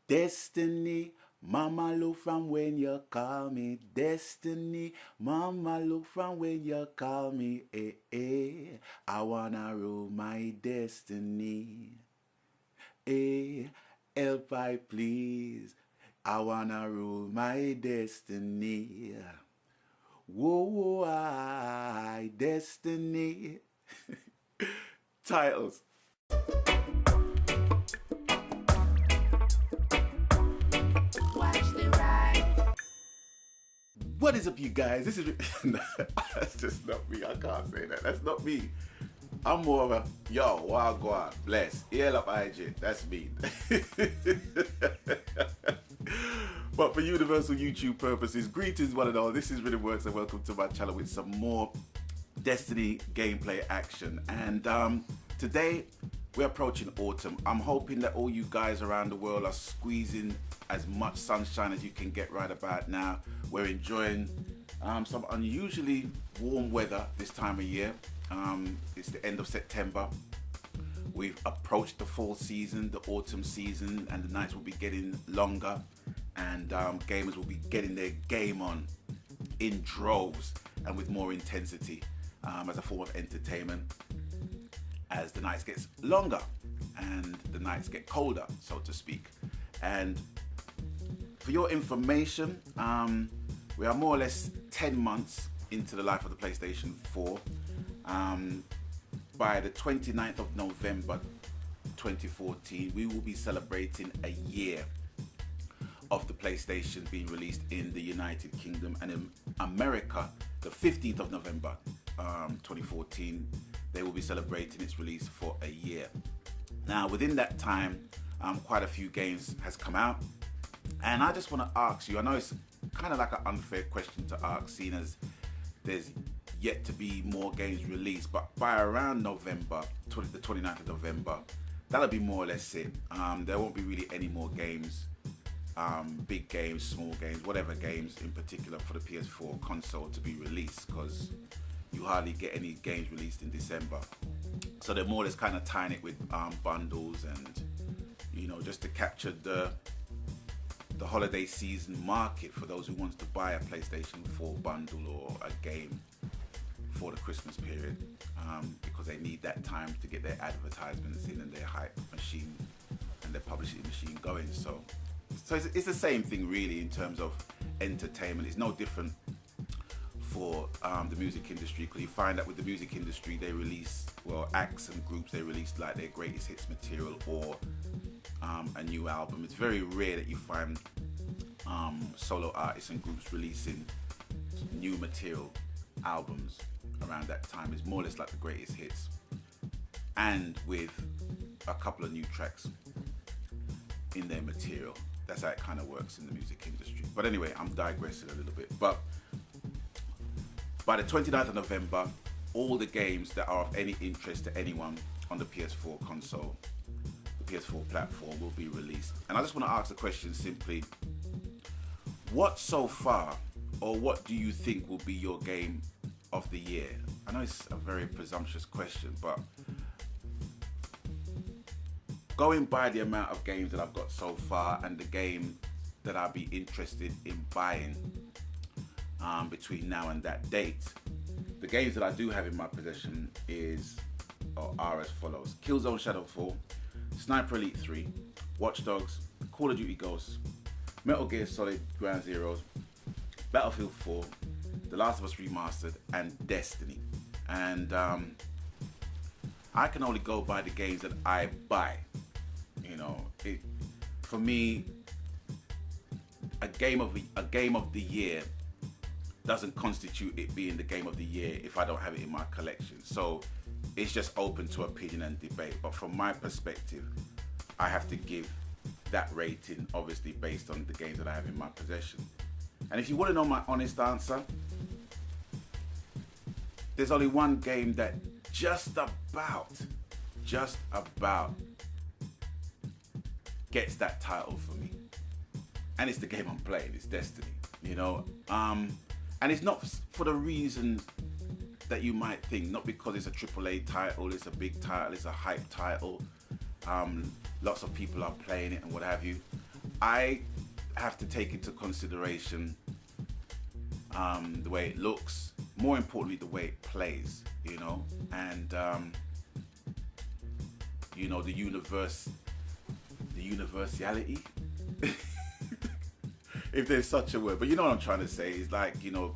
Destiny, mama look from when you call me. Destiny, mama look from when you call me. Eh, eh. I wanna rule my destiny. Eh, help I please. I wanna rule my destiny. Whoa, I destiny. Titles. What is up, you guys? This is that's just not me. I can't say that. That's not me. I'm more of a yo, wagwan, bless, ear up, IG. That's me. But for universal YouTube purposes, greetings one and all. This is Rhythm Works and welcome to my channel with some more Destiny gameplay action. And today we're approaching autumn. I'm hoping that all you guys around the world are squeezing as much sunshine as you can get right about now. We're enjoying some unusually warm weather this time of year. It's the end of September. We've approached the fall season, the autumn season, and the nights will be getting longer, and gamers will be getting their game on in droves and with more intensity as a form of entertainment as the nights get longer and the nights get colder, so to speak. And for your information, we are more or less 10 months into the life of the PlayStation 4. By the 29th of November 2014, we will be celebrating a year of the PlayStation being released in the United Kingdom, and in America, the 15th of November 2014, they will be celebrating its release for a year. Now, within that time, quite a few games has come out, and I just want to ask you, I know it's kind of like an unfair question to ask, seeing as there's yet to be more games released, but by around November, the 29th of November, that'll be more or less it. There won't be really any more games, big games, small games, whatever games in particular for the PS4 console to be released, because you hardly get any games released in December. So they're more or less kind of tying it with bundles and, you know, just to capture the holiday season market for those who wants to buy a PlayStation 4 bundle or a game for the Christmas period, because they need that time to get their advertisements in and their hype machine and their publishing machine going. So it's the same thing really in terms of entertainment. It's no different for the music industry, because you find that with the music industry they release, well, acts and groups, they release like their greatest hits material or a new album. It's very rare that you find solo artists and groups releasing new material albums around that time. It's more or less like the greatest hits, and with a couple of new tracks in their material. That's how it kind of works in the music industry. But anyway, I'm digressing a little bit. But by the 29th of November, all the games that are of any interest to anyone on the PS4 console, the PS4 platform, will be released. And I just want to ask the question simply, what so far, or what do you think will be your game of the year? I know it's a very presumptuous question, but going by the amount of games that I've got so far and the game that I'll be interested in buying between now and that date, the games that I do have in my possession are as follows: Killzone Shadowfall, Sniper Elite 3, Watch Dogs, Call of Duty Ghosts, Metal Gear Solid Ground Zeroes, Battlefield 4, The Last of Us Remastered, and Destiny. And I can only go by the games that I buy. You know, for me, a game of the year doesn't constitute it being the game of the year if I don't have it in my collection. So it's just open to opinion and debate. But from my perspective, I have to give that rating obviously based on the games that I have in my possession. And if you want to know my honest answer, there's only one game that just about gets that title for me, and it's the game I'm playing. It's Destiny, you know. And it's not for the reason that you might think, not because it's a AAA title, it's a big title, it's a hype title, lots of people are playing it and what have you. I have to take into consideration the way it looks, more importantly, the way it plays, you know, and you know, the universality, if there's such a word. But you know what I'm trying to say is, like, you know,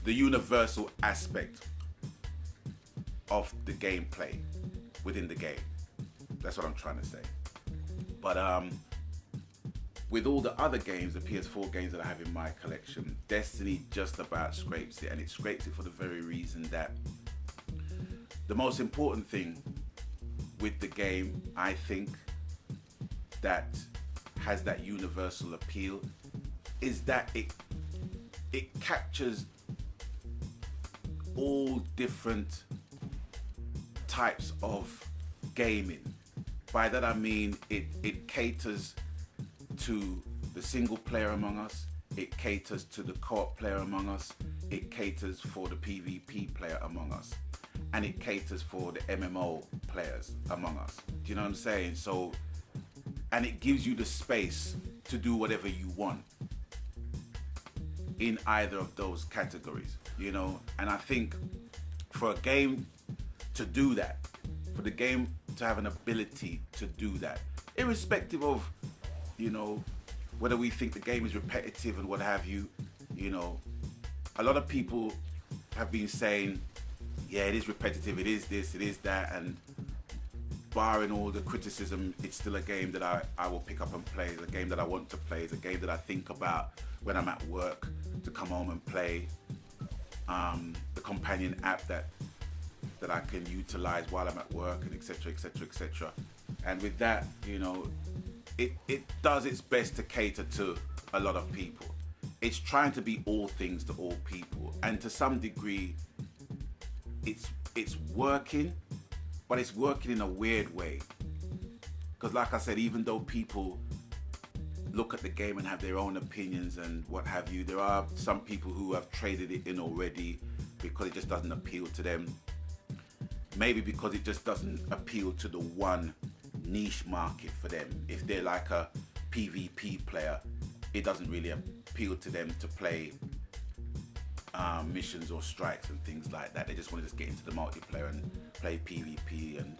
the universal aspect of the gameplay within the game. That's what I'm trying to say. But with all the other games, the PS4 games that I have in my collection, Destiny just about scrapes it, and it scrapes it for the very reason that the most important thing with the game, I think, that has that universal appeal is that it captures all different types of gaming. By that I mean it caters to the single player among us, it caters to the co-op player among us, it caters for the PvP player among us, and it caters for the MMO players among us. Do you know what I'm saying? So, and it gives you the space to do whatever you want in either of those categories, you know. And I think for a game to do that, for the game to have an ability to do that, irrespective of, you know, whether we think the game is repetitive and what have you, you know, a lot of people have been saying, yeah, it is repetitive, it is this, it is that, and barring all the criticism, it's still a game that I will pick up and play. It's a game that I want to play. It's a game that I think about when I'm at work to come home and play. The companion app that I can utilize while I'm at work, and etc, etc, etc. And with that, you know, it does its best to cater to a lot of people. It's trying to be all things to all people, and to some degree, it's working, but it's working in a weird way. Because like I said, even though people look at the game and have their own opinions and what have you, there are some people who have traded it in already because it just doesn't appeal to them. Maybe because it just doesn't appeal to the one niche market for them. If they're like a PvP player, it doesn't really appeal to them to play missions or strikes and things like that. They just want to just get into the multiplayer and play PvP and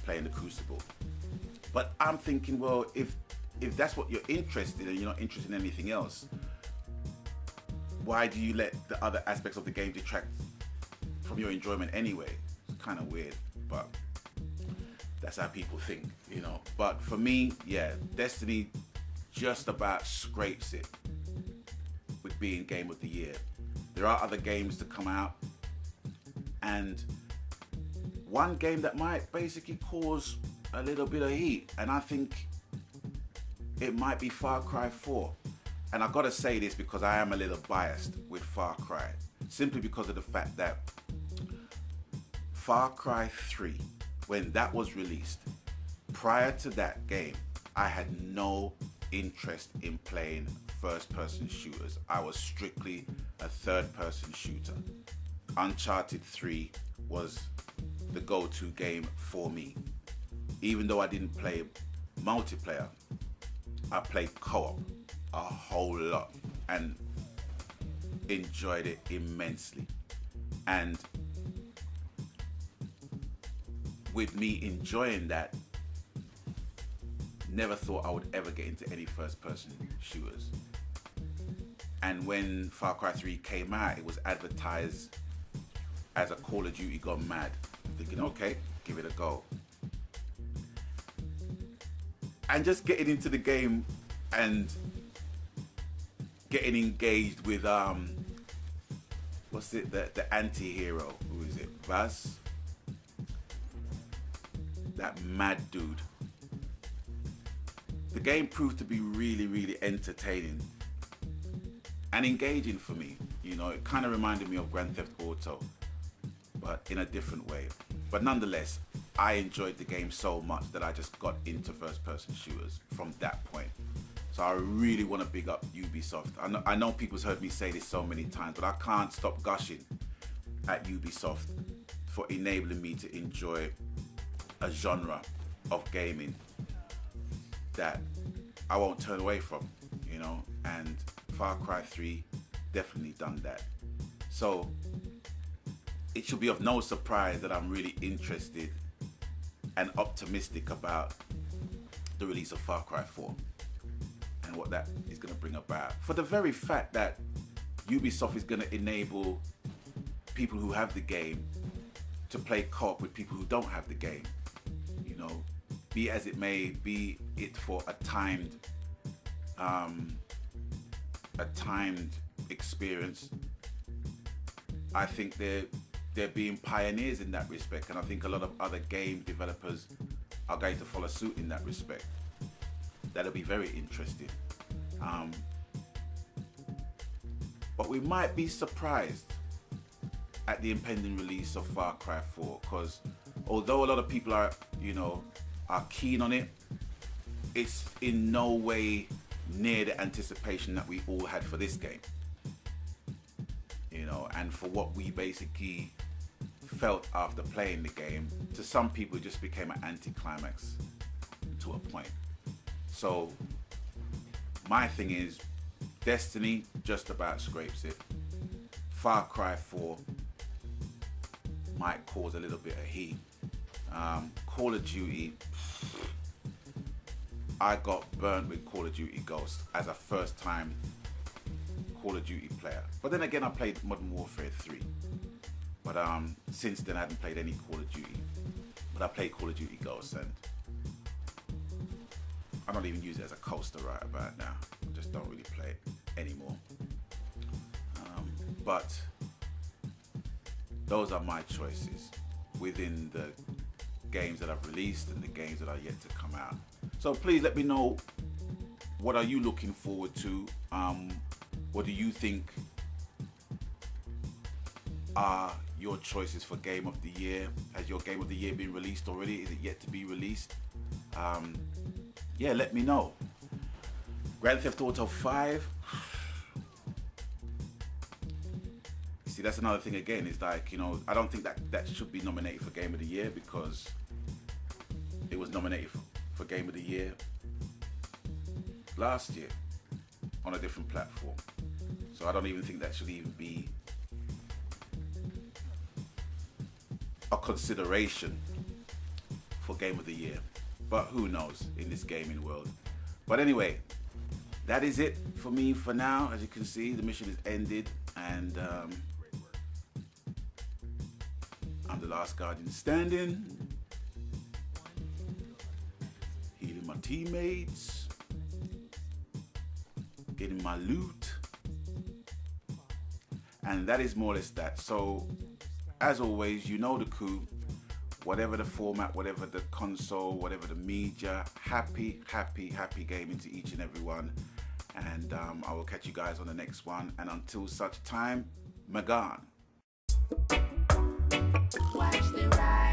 play in the Crucible. But I'm thinking, well, if that's what you're interested in and you're not interested in anything else, why do you let the other aspects of the game detract from your enjoyment anyway? It's kind of weird, but that's how people think, you know. But for me, yeah, Destiny just about scrapes it with being Game of the Year. There are other games to come out, and one game that might basically cause a little bit of heat, and I think it might be Far Cry 4. And I've got to say this because I am a little biased with Far Cry, simply because of the fact that Far Cry 3, when that was released, prior to that game, I had no interest in playing first-person shooters. I was strictly a third-person shooter. Uncharted 3 was the go-to game for me. Even though I didn't play multiplayer, I played co-op a whole lot and enjoyed it immensely. And with me enjoying that, never thought I would ever get into any first-person shooters. And when Far Cry 3 came out, it was advertised as a Call of Duty gone mad. Thinking, okay, give it a go. And just getting into the game and getting engaged with what's it, the anti-hero, who is it, Vaz? That mad dude. The game proved to be really, really entertaining and engaging for me. You know, it kind of reminded me of Grand Theft Auto, but in a different way. But nonetheless, I enjoyed the game so much that I just got into first-person shooters from that point. So I really want to big up Ubisoft. I know people's heard me say this so many times, but I can't stop gushing at Ubisoft for enabling me to enjoy a genre of gaming that I won't turn away from, you know, and Far Cry 3 definitely done that. So it should be of no surprise that I'm really interested and optimistic about the release of Far Cry 4 and what that is going to bring about. For the very fact that Ubisoft is going to enable people who have the game to play co-op with people who don't have the game. You know, be as it may, be it for a timed experience. I think they're being pioneers in that respect, and I think a lot of other game developers are going to follow suit in that respect. That'll be very interesting. But we might be surprised at the impending release of Far Cry 4, because although a lot of people are keen on it, it's in no way near the anticipation that we all had for this game. You know, and for what we basically felt after playing the game, to some people it just became an anticlimax to a point. So my thing is, Destiny just about scrapes it. Far Cry 4 might cause a little bit of heat. Call of Duty, I got burnt with Call of Duty Ghosts as a first time Call of Duty player. But then again, I played Modern Warfare 3. But since then I hadn't played any Call of Duty. But I played Call of Duty Ghosts, and I don't even use it as a coaster right about now. I just don't really play it anymore. But those are my choices within the games that I've released and the games that are yet to come out. So please let me know, what are you looking forward to? What do you think are your choices for Game of the Year? Has your Game of the Year been released already? Is it yet to be released? Yeah, let me know. Grand Theft Auto 5. See, that's another thing again. It's like, you know, I don't think that should be nominated for Game of the Year, because it was nominated for Game of the Year last year on a different platform. So I don't even think that should even be a consideration for Game of the Year. But who knows in this gaming world. But anyway, that is it for me for now. As you can see, the mission is ended, and I'm the last Guardian standing, healing my teammates, getting my loot, and that is more or less that. So as always, you know the coup. Whatever the format, whatever the console, whatever the media, happy gaming to each and every one. And I will catch you guys on the next one. And until such time, Magan. Watch the ride.